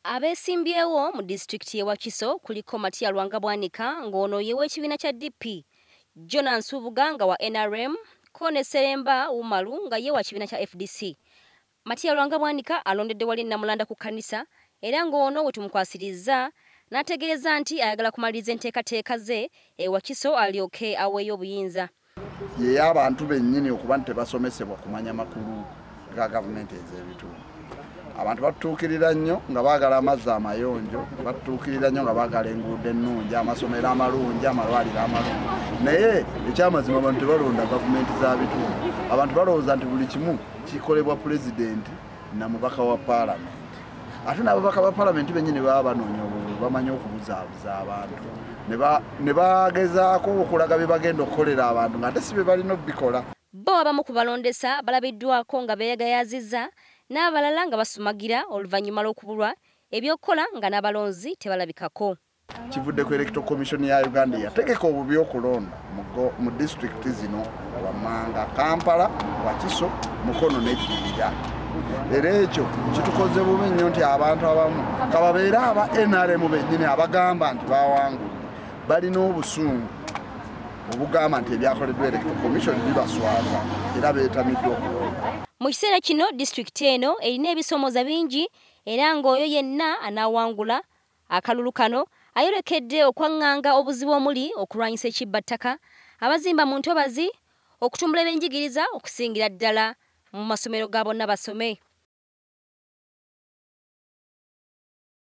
Abesimbyewo mu disitulikiti y'e Wakiso kuliko Matiya Lwangabwanika ng'ono ye w'ekibiina kya DP, Jona Nsubuga nga wa NRM, Kone Seremba Umaru nga ye wa kibiina kya FDC. Matiya Lwangabwanika alondedde wali Namulanda ku kkanisa era ng'ono we tumukwasirizza n'ategeeza nti ayagala kumaliriza enteekateeka ze e Wakiso alyoke aweeyo obuyinza. Ye abantu bennyini okuba nti tebasomesebwa kumanya makulu ga gavumenti ez'ebitundu. Abantu batuukirira nnyo nga baagala amazzi amayonjo, batuukirira nnyo nga baagala enguudo ennungi, amasomero amalungi, amalwaliro amalungi. Naye ekyamazima abantu tebalonda gavumenti za bitundu. Abantu balowooza nti buli kimu kikolebwa pulezidenti na mubaka wa paalamenti. Ate n'ababaka ba paalamenti bennyini baba banoonya obululu, bamanyi okubuzaabuza abantu. Ne bagezaako okulaga bye bagenda okukolera abantu ng'ate si bye balina okubikola. Bo abamu ku balondesa balabiddwako nga beeyagayazizza n'abalala nga basumagira oluvannyuma lw'okubulwa ebyokukola nga n'abalonzi tebalabikako. Kivudde ku Electoral Commission ya Uganda yategeka obubi okulonda mu disitulikiti zino Wammanga, Kampala, Wakiso, Mukono ne Jinja. Era ekyo kitukoze bubi nnyo nti abantu abamu kababeera aba NRM bennyini abagamba nti bawangudde balina obusungu obugamba nti ebyakoleddwa Electoral Commission bibaswaza era beetamiddwa okulonda. Mu kiseera kino disitulikiti eno erina ebisoomooza bingi era ng'oyo yenna anaawangula akalulu kano ayolekedde okwaŋŋanga obuzibu omuli okulwanyisa ekibbattaka, abazimba mu ntobazi, okutumbula ebyenjigiriza okusingira ddala mu masomero ga Bonna Basome.